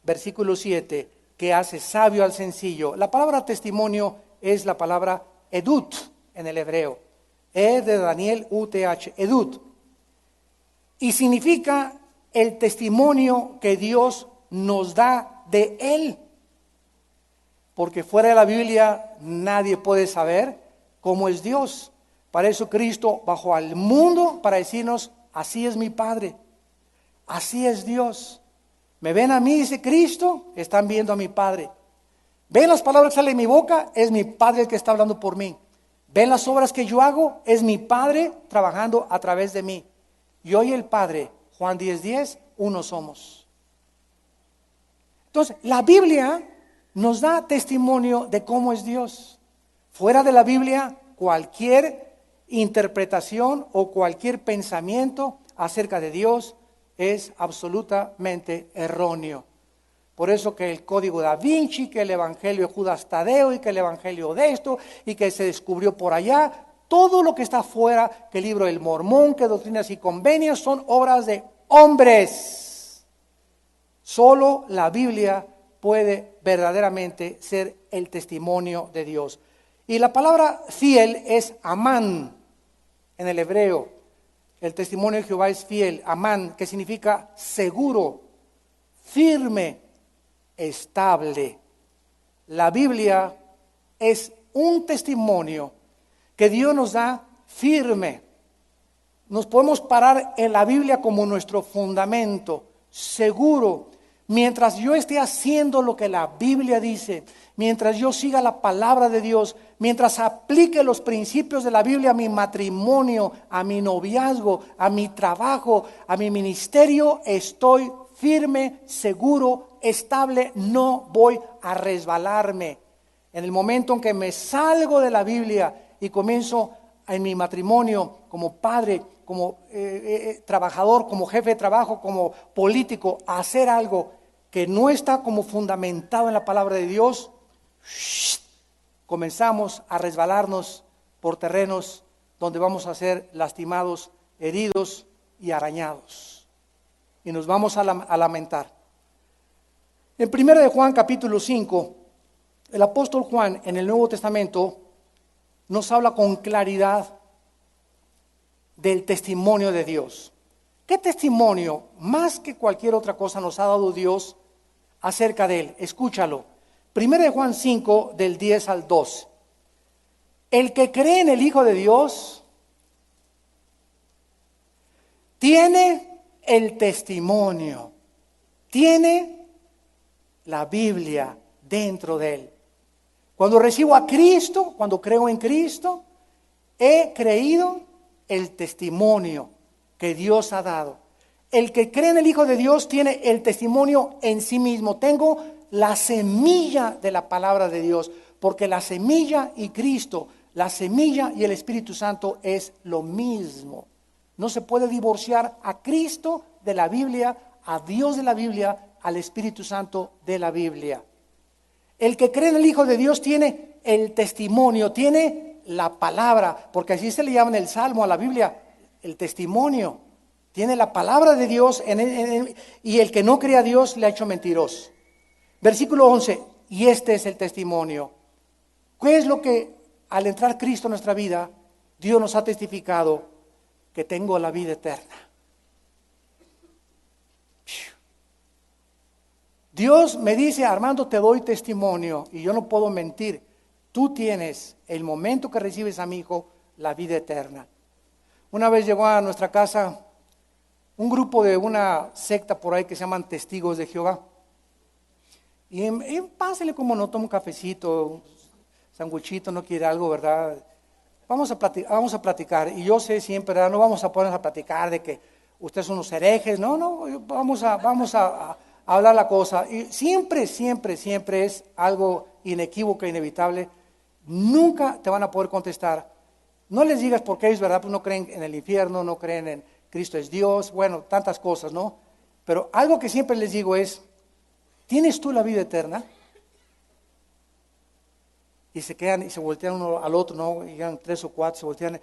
versículo 7, que hace sabio al sencillo. La palabra testimonio es la palabra edut en el hebreo. E de Daniel, U-T-H, edut. Y significa el testimonio que Dios nos da de Él. Porque fuera de la Biblia nadie puede saber cómo es Dios. Para eso Cristo bajó al mundo para decirnos, así es mi Padre, así es Dios. Me ven a mí, dice Cristo, están viendo a mi Padre. Ven las palabras que salen de mi boca, es mi Padre el que está hablando por mí. Ven las obras que yo hago, es mi Padre trabajando a través de mí. Yo y el Padre, Juan 10:10, uno somos. Entonces, la Biblia nos da testimonio de cómo es Dios. Fuera de la Biblia, cualquier interpretación o cualquier pensamiento acerca de Dios es absolutamente erróneo. Por eso que el Código Da Vinci, que el Evangelio de Judas Tadeo y que el Evangelio de esto y que se descubrió por allá, todo lo que está fuera, que el libro del Mormón, que Doctrinas y Convenios, son obras de hombres. Solo la Biblia puede verdaderamente ser el testimonio de Dios. Y la palabra fiel es amán en el hebreo. El testimonio de Jehová es fiel, amán, que significa seguro, firme, estable. La Biblia es un testimonio que Dios nos da firme. Nos podemos parar en la Biblia como nuestro fundamento, seguro. Mientras yo esté haciendo lo que la Biblia dice, mientras yo siga la palabra de Dios, mientras aplique los principios de la Biblia a mi matrimonio, a mi noviazgo, a mi trabajo, a mi ministerio, estoy firme, seguro, estable, no voy a resbalarme. En el momento en que me salgo de la Biblia y comienzo en mi matrimonio como padre, como trabajador, como jefe de trabajo, como político, a hacer algo que no está como fundamentado en la palabra de Dios, comenzamos a resbalarnos por terrenos donde vamos a ser lastimados, heridos y arañados. Y nos vamos a lamentar. En 1 de Juan capítulo 5, el apóstol Juan en el Nuevo Testamento nos habla con claridad del testimonio de Dios. ¿Qué testimonio, más que cualquier otra cosa, nos ha dado Dios acerca de Él? Escúchalo. 1 de Juan 5, del 10 al 12. El que cree en el Hijo de Dios tiene el testimonio, tiene la Biblia dentro de él. Cuando recibo a Cristo, cuando creo en Cristo, he creído el testimonio que Dios ha dado. El que cree en el Hijo de Dios tiene el testimonio en sí mismo. Tengo la semilla de la palabra de Dios, porque la semilla y Cristo, la semilla y el Espíritu Santo es lo mismo. No se puede divorciar a Cristo de la Biblia, a Dios de la Biblia, al Espíritu Santo de la Biblia. El que cree en el Hijo de Dios tiene el testimonio, tiene la palabra, porque así se le llama en el Salmo a la Biblia, el testimonio. Tiene la palabra de Dios y el que no cree a Dios le ha hecho mentiroso. Versículo 11, y este es el testimonio. ¿Qué es lo que al entrar Cristo en nuestra vida, Dios nos ha testificado? que tengo la vida eterna. Dios me dice, Armando, te doy testimonio y yo no puedo mentir. Tú tienes, el momento que recibes a mi hijo, la vida eterna. Una vez llegó a nuestra casa un grupo de una secta por ahí que se llaman Testigos de Jehová. Y pásale como no, toma un cafecito, un sanguchito, no quiere algo, ¿verdad? Vamos a platicar. Y yo sé siempre, ¿verdad? No vamos a ponernos a platicar de que ustedes son unos herejes. No, vamos a hablar la cosa. Y siempre es algo inequívoco, inevitable. Nunca te van a poder contestar. No les digas por qué es verdad, pues no creen en el infierno, no creen en Cristo es Dios, bueno, tantas cosas, ¿no? Pero algo que siempre les digo es, ¿tienes tú la vida eterna? Y se quedan y se voltean uno al otro, ¿no? Y llegan 3 o 4, se voltean.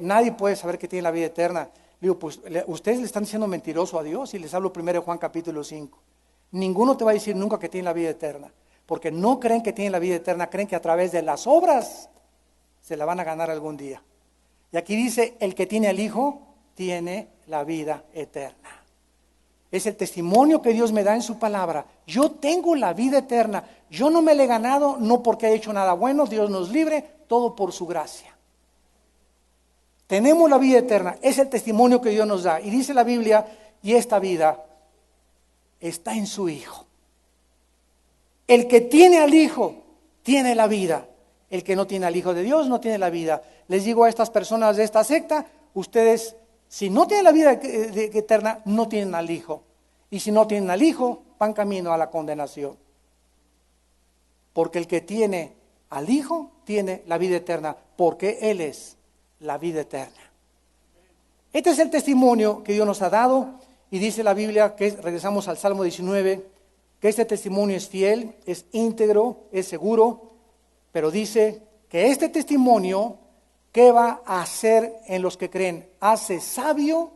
Nadie puede saber que tiene la vida eterna. Digo, pues ustedes le están diciendo mentiroso a Dios y les hablo primero de Juan capítulo 5. Ninguno te va a decir nunca que tiene la vida eterna, porque no creen que tienen la vida eterna, creen que a través de las obras se la van a ganar algún día. Y aquí dice, el que tiene al Hijo tiene la vida eterna. Es el testimonio que Dios me da en su palabra. Yo tengo la vida eterna. Yo no me la he ganado, no porque he hecho nada bueno, Dios nos libre, todo por su gracia. Tenemos la vida eterna, es el testimonio que Dios nos da. Y dice la Biblia, y esta vida está en su Hijo. El que tiene al Hijo tiene la vida. El que no tiene al Hijo de Dios no tiene la vida. Les digo a estas personas de esta secta, ustedes, si no tienen la vida eterna, no tienen al Hijo. Y si no tienen al Hijo, van camino a la condenación. Porque el que tiene al Hijo tiene la vida eterna, porque Él es la vida eterna. Este es el testimonio que Dios nos ha dado, y dice la Biblia, que regresamos al Salmo 19, que este testimonio es fiel, es íntegro, es seguro, pero dice que este testimonio, ¿qué va a hacer en los que creen? Hace sabio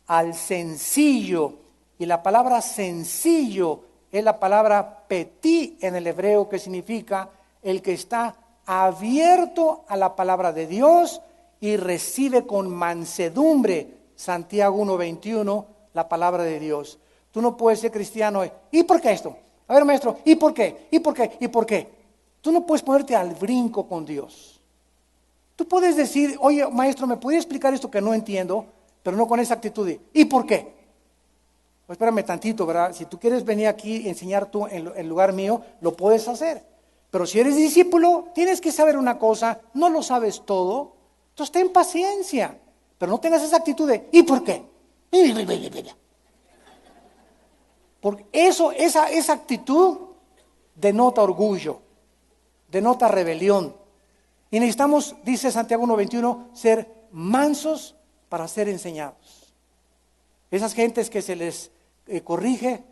al sencillo. Y la palabra sencillo es la palabra petit en el hebreo, que significa el que está abierto a la palabra de Dios y recibe con mansedumbre, Santiago 1:21, la palabra de Dios. Tú no puedes ser cristiano hoy. ¿Y por qué esto? A ver, maestro, ¿y por qué? ¿Y por qué? ¿Y por qué? Tú no puedes ponerte al brinco con Dios. Tú puedes decir, oye, maestro, ¿me podría explicar esto que no entiendo? Pero no con esa actitud de, ¿y por qué? Pues espérame tantito, ¿verdad? Si tú quieres venir aquí y enseñar tú en lugar mío, lo puedes hacer. Pero si eres discípulo, tienes que saber una cosa, no lo sabes todo, entonces ten paciencia. Pero no tengas esa actitud de, ¿y por qué? Porque esa actitud denota orgullo, denota rebelión. Y necesitamos, dice Santiago 1:21, ser mansos para ser enseñados. Esas gentes que se les corrige,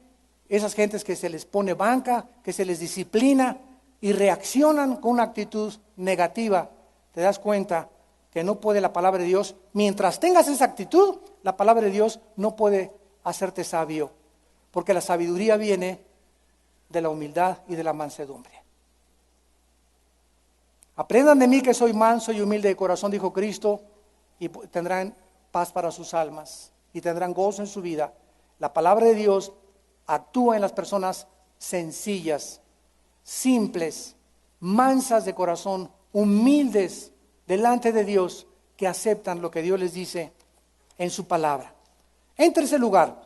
esas gentes que se les pone banca, que se les disciplina y reaccionan con una actitud negativa, te das cuenta que no puede la palabra de Dios. Mientras tengas esa actitud, la palabra de Dios no puede hacerte sabio, porque la sabiduría viene de la humildad y de la mansedumbre. Aprendan de mí que soy manso y humilde de corazón, dijo Cristo, y tendrán paz para sus almas y tendrán gozo en su vida. La palabra de Dios actúa en las personas sencillas, simples, mansas de corazón, humildes delante de Dios, que aceptan lo que Dios les dice en su palabra. En tercer lugar,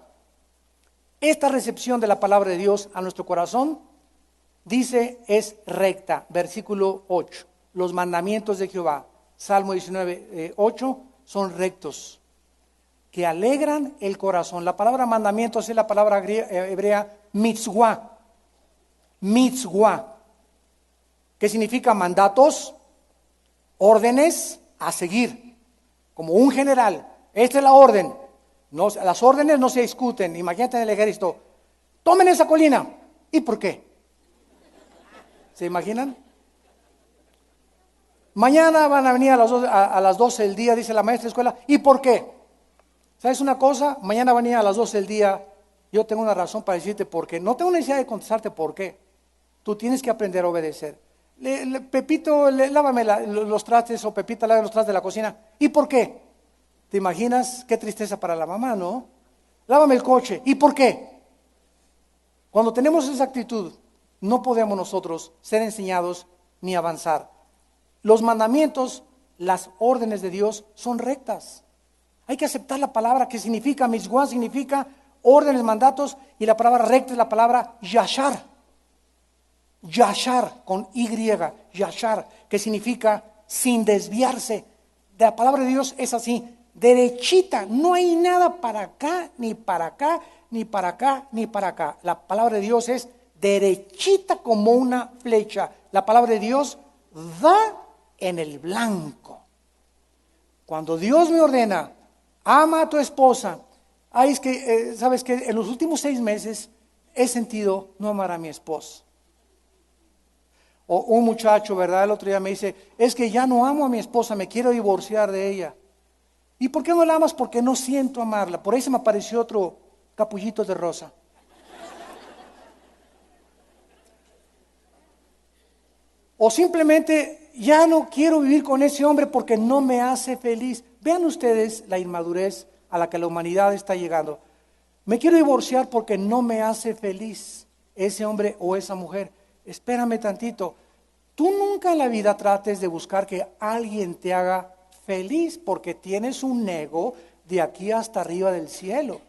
esta recepción de la palabra de Dios a nuestro corazón, dice, es recta. Versículo 8. Los mandamientos de Jehová, Salmo 19:8, son rectos, que alegran el corazón. La palabra mandamientos es la palabra hebrea mitzvah. Mitzvah, que significa mandatos, órdenes a seguir, como un general. Esta es la orden. No, las órdenes no se discuten. Imagínate en el ejército, tomen esa colina. ¿Y por qué? ¿Se imaginan? Mañana van a venir a las 12 del día, dice la maestra de escuela. ¿Y por qué? ¿Sabes una cosa? Mañana van a venir a las 12 del día. Yo tengo una razón para decirte por qué. No tengo necesidad de contestarte por qué. Tú tienes que aprender a obedecer. Pepito, lávame los trastes, o Pepita, lávame los trastes de la cocina. ¿Y por qué? ¿Te imaginas qué tristeza para la mamá, no? Lávame el coche. ¿Y por qué? Cuando tenemos esa actitud, no podemos nosotros ser enseñados ni avanzar. Los mandamientos, las órdenes de Dios son rectas. Hay que aceptar la palabra que significa, mitzvah significa órdenes, mandatos, y la palabra recta es la palabra yashar. Yashar con Y, yashar, que significa sin desviarse. La palabra de Dios es así, derechita, no hay nada para acá, ni para acá, ni para acá, ni para acá. La palabra de Dios es derechita como una flecha. La palabra de Dios da en el blanco. Cuando Dios me ordena, ama a tu esposa, es que, ¿sabes qué? En los últimos 6 meses he sentido no amar a mi esposa. O un muchacho, ¿verdad? El otro día me dice, es que ya no amo a mi esposa, me quiero divorciar de ella. ¿Y por qué no la amas? Porque no siento amarla. Por ahí se me apareció otro capullito de rosa. O simplemente ya no quiero vivir con ese hombre porque no me hace feliz. Vean ustedes la inmadurez a la que la humanidad está llegando. Me quiero divorciar porque no me hace feliz ese hombre o esa mujer. Espérame tantito. Tú nunca en la vida trates de buscar que alguien te haga feliz porque tienes un ego de aquí hasta arriba del cielo.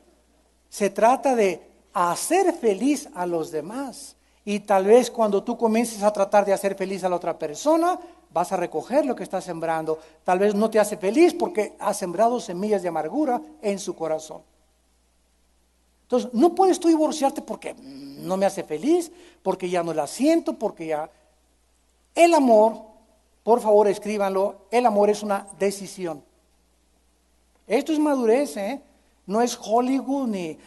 Se trata de hacer feliz a los demás. Y tal vez cuando tú comiences a tratar de hacer feliz a la otra persona, vas a recoger lo que estás sembrando. Tal vez no te hace feliz porque has sembrado semillas de amargura en su corazón. Entonces, no puedes tú divorciarte porque no me hace feliz, porque ya no la siento, porque ya... El amor, por favor escríbanlo, el amor es una decisión. Esto es madurez, ¿eh? No es Hollywood, ni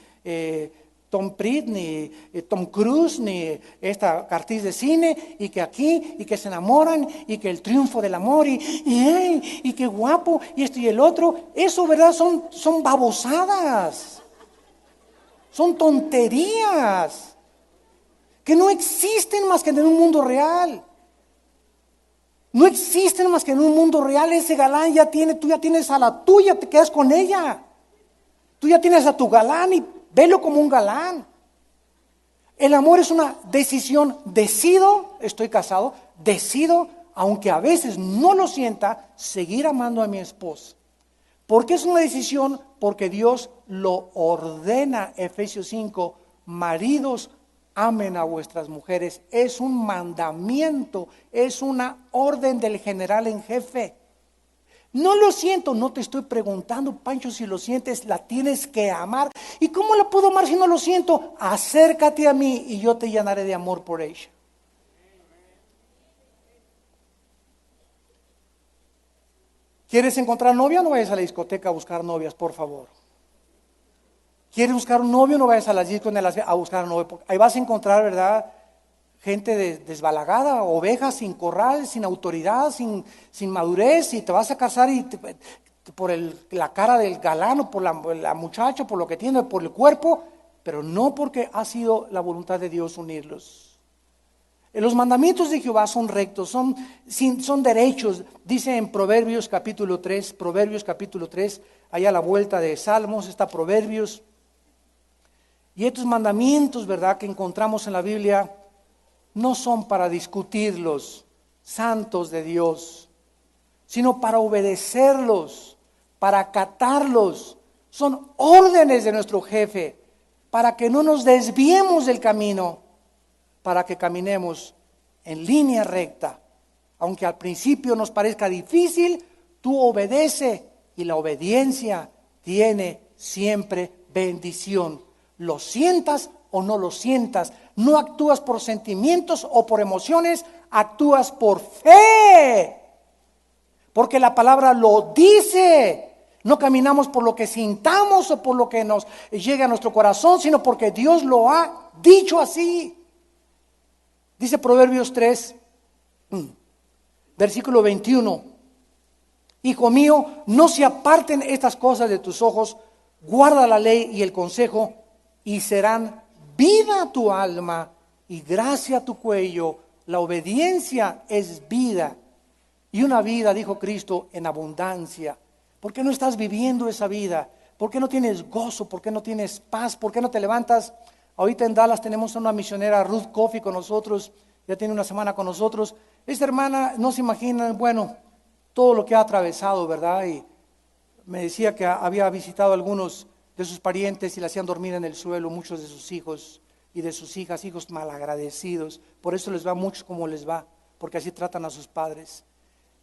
Tom Pritt, ni Tom Cruise, ni esta cartiz de cine, y que aquí, y que se enamoran, y que el triunfo del amor, y qué guapo, y esto y el otro. Eso, ¿verdad? Son babosadas. Son tonterías que no existen más que en un mundo real. No existen más que en un mundo real. Ese galán tú ya tienes a la tuya, te quedas con ella. Tú ya tienes a tu galán y velo como un galán. El amor es una decisión. Decido, estoy casado, decido, aunque a veces no lo sienta, seguir amando a mi esposa. ¿Por qué es una decisión? Porque Dios lo ordena. Efesios 5, maridos, amen a vuestras mujeres. Es un mandamiento, es una orden del general en jefe. No lo siento, no te estoy preguntando, Pancho, si lo sientes, la tienes que amar. ¿Y cómo la puedo amar si no lo siento? Acércate a mí y yo te llenaré de amor por ella. ¿Quieres encontrar novia? No vayas a la discoteca a buscar novias, por favor. ¿Quieres buscar un novio? No vayas a las discotecas a buscar un novio. Ahí vas a encontrar, ¿verdad? Gente desbalagada, ovejas sin corral, sin autoridad, sin madurez, y te vas a casar por la cara del galán o por la muchacha, por lo que tiene, por el cuerpo, pero no porque ha sido la voluntad de Dios unirlos. Los mandamientos de Jehová son rectos, son derechos. Dice en Proverbios capítulo 3, allá a la vuelta de Salmos está Proverbios. Y estos mandamientos, ¿verdad?, que encontramos en la Biblia, no son para discutirlos, santos de Dios, sino para obedecerlos, para acatarlos. Son órdenes de nuestro jefe, para que no nos desviemos del camino, para que caminemos en línea recta. Aunque al principio nos parezca difícil, tú obedece, y la obediencia tiene siempre bendición. Lo sientas o no lo sientas, no actúas por sentimientos o por emociones, actúas por fe, porque la palabra lo dice. No caminamos por lo que sintamos o por lo que nos llegue a nuestro corazón, sino porque Dios lo ha dicho así. Dice Proverbios 3, versículo 21. Hijo mío, no se aparten estas cosas de tus ojos, guarda la ley y el consejo, y serán vida a tu alma y gracia a tu cuello. La obediencia es vida, y una vida, dijo Cristo, en abundancia. ¿Por qué no estás viviendo esa vida? ¿Por qué no tienes gozo? ¿Por qué no tienes paz? ¿Por qué no te levantas? Ahorita en Dallas tenemos a una misionera, Ruth Coffey, con nosotros. Ya tiene una semana con nosotros. Esta hermana, no se imaginan, bueno, todo lo que ha atravesado, ¿verdad? Y me decía que había visitado a algunos de sus parientes y le hacían dormir en el suelo, muchos de sus hijos y de sus hijas, hijos malagradecidos. Por eso les va mucho como les va, porque así tratan a sus padres.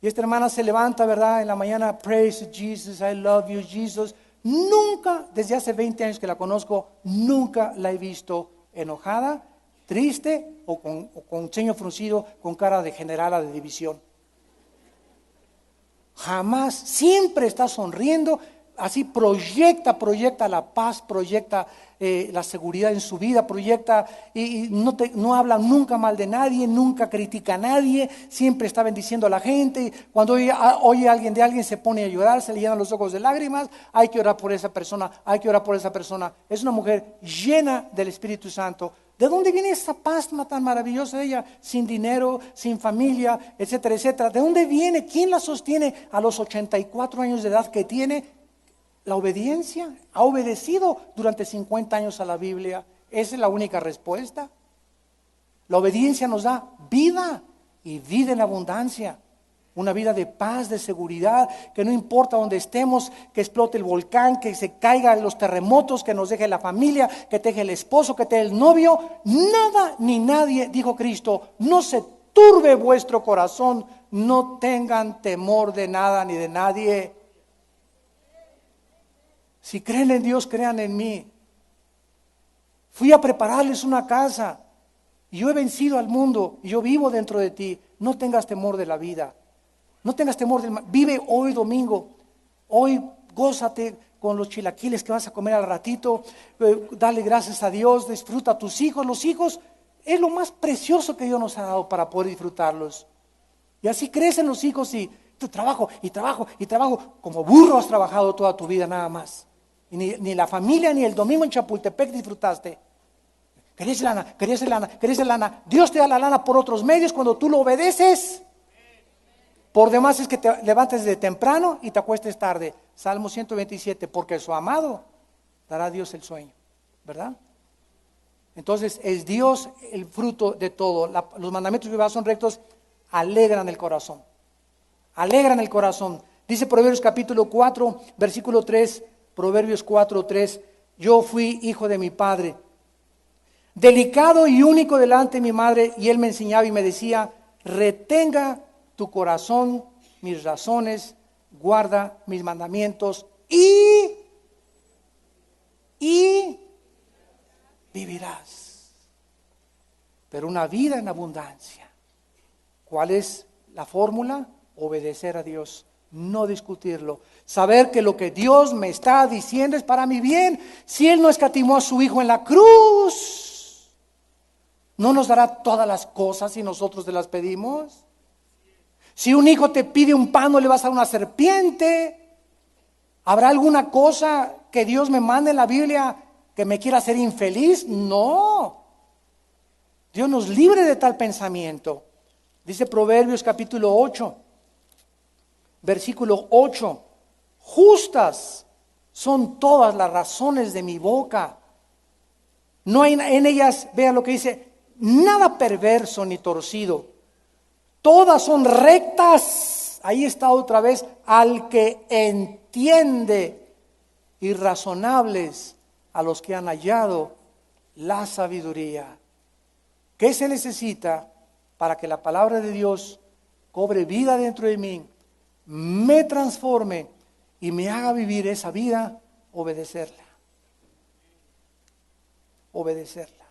Y esta hermana se levanta, ¿verdad? En la mañana, praise Jesus, I love you, Jesus. Nunca, desde hace 20 años que la conozco, nunca la he visto enojada, triste o con ceño fruncido, con cara de generala de división. Jamás, siempre está sonriendo, así proyecta la paz, proyecta la seguridad en su vida, proyecta y no habla nunca mal de nadie, nunca critica a nadie, siempre está bendiciendo a la gente. Cuando oye a alguien de alguien se pone a llorar, se le llenan los ojos de lágrimas, hay que orar por esa persona, hay que orar por esa persona. Es una mujer llena del Espíritu Santo. ¿De dónde viene esa paz tan maravillosa de ella? Sin dinero, sin familia, etcétera, etcétera. ¿De dónde viene? ¿Quién la sostiene a los 84 años de edad que tiene? La obediencia. Ha obedecido durante 50 años a la Biblia. Esa es la única respuesta. La obediencia nos da vida y vida en abundancia. Una vida de paz, de seguridad, que no importa dónde estemos, que explote el volcán, que se caigan los terremotos, que nos deje la familia, que te deje el esposo, que te deje el novio. Nada ni nadie, dijo Cristo, no se turbe vuestro corazón, no tengan temor de nada ni de nadie. Si creen en Dios, crean en mí. Fui a prepararles una casa y yo he vencido al mundo y yo vivo dentro de ti. No tengas temor de la vida. No tengas temor del mal. Vive hoy domingo. Hoy gózate con los chilaquiles que vas a comer al ratito. Dale gracias a Dios. Disfruta a tus hijos. Los hijos es lo más precioso que Dios nos ha dado para poder disfrutarlos. Y así crecen los hijos y tu trabajo y trabajo y trabajo. Como burro has trabajado toda tu vida nada más. Y ni la familia ni el domingo en Chapultepec disfrutaste. Querías lana, querías lana, querías lana. Dios te da la lana por otros medios cuando tú lo obedeces. Por demás es que te levantes de temprano y te acuestes tarde. Salmo 127, porque su amado dará a Dios el sueño, ¿verdad? Entonces es Dios el fruto de todo. Los mandamientos de Jehová son rectos, alegran el corazón. Alegran el corazón. Dice Proverbios capítulo 4, versículo 3, Proverbios 4, 3. Yo fui hijo de mi padre, delicado y único delante de mi madre, y él me enseñaba y me decía, retenga tu corazón mis razones, guarda mis mandamientos y vivirás. Pero una vida en abundancia. ¿Cuál es la fórmula? Obedecer a Dios, no discutirlo. Saber que lo que Dios me está diciendo es para mi bien. Si Él no escatimó a su Hijo en la cruz, ¿no nos dará todas las cosas si nosotros se las pedimos? Si un hijo te pide un pan, ¿no le vas a dar una serpiente? ¿Habrá alguna cosa que Dios me mande en la Biblia que me quiera hacer infeliz? No. Dios nos libre de tal pensamiento. Dice Proverbios capítulo 8, versículo 8. Justas son todas las razones de mi boca. No hay en ellas, vean lo que dice, nada perverso ni torcido. Todas son rectas. Ahí está otra vez, al que entiende, y razonables a los que han hallado la sabiduría. ¿Qué se necesita para que la palabra de Dios cobre vida dentro de mí, me transforme y me haga vivir esa vida? Obedecerla. Obedecerla.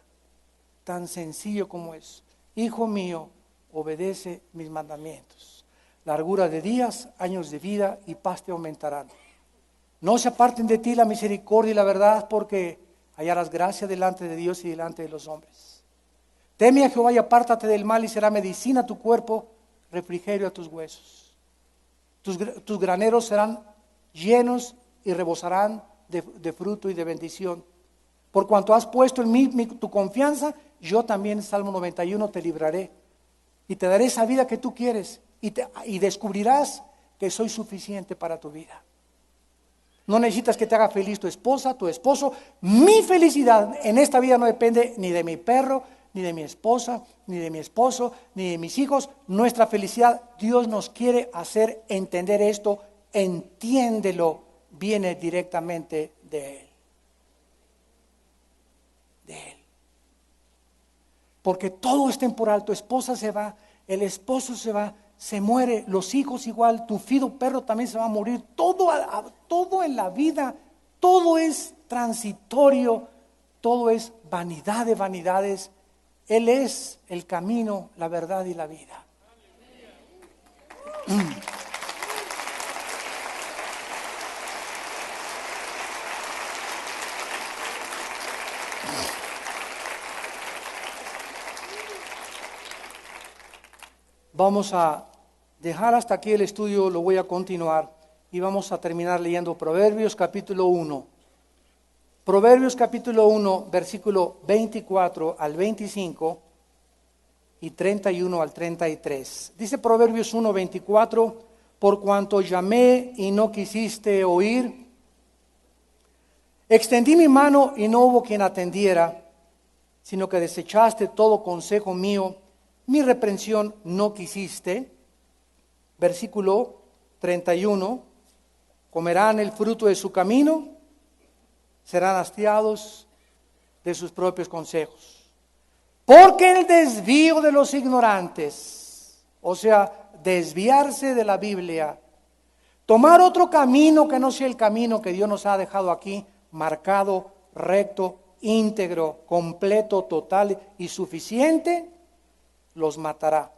Tan sencillo como es. Hijo mío, obedece mis mandamientos. Largura de días, años de vida y paz te aumentarán. No se aparten de ti la misericordia y la verdad, porque hallarás gracia delante de Dios y delante de los hombres. Teme a Jehová y apártate del mal, y será medicina a tu cuerpo, refrigerio a tus huesos. Tus graneros serán llenos y rebosarán de fruto y de bendición. Por cuanto has puesto en mí tu confianza, yo también, Salmo 91, te libraré. Y te daré esa vida que tú quieres, y descubrirás que soy suficiente para tu vida. No necesitas que te haga feliz tu esposa, tu esposo. Mi felicidad en esta vida no depende ni de mi perro, ni de mi esposa, ni de mi esposo, ni de mis hijos. Nuestra felicidad, Dios nos quiere hacer entender esto. Entiéndelo, viene directamente de Él. De Él. Porque todo es temporal. Tu esposa se va, el esposo se va, se muere, los hijos igual, tu fido perro también se va a morir. Todo en la vida, todo es transitorio, todo es vanidad de vanidades. Él es el camino, la verdad y la vida. Vamos a dejar hasta aquí el estudio, lo voy a continuar y vamos a terminar leyendo Proverbios capítulo 1. Proverbios capítulo 1, versículo 24 al 25 y 31 al 33. Dice Proverbios 1, 24, por cuanto llamé y no quisiste oír, extendí mi mano y no hubo quien atendiera, sino que desechaste todo consejo mío, mi reprensión no quisiste. Versículo 31, comerán el fruto de su camino, serán hastiados de sus propios consejos. Porque el desvío de los ignorantes, o sea, desviarse de la Biblia, tomar otro camino que no sea el camino que Dios nos ha dejado aquí, marcado, recto, íntegro, completo, total y suficiente, los matará.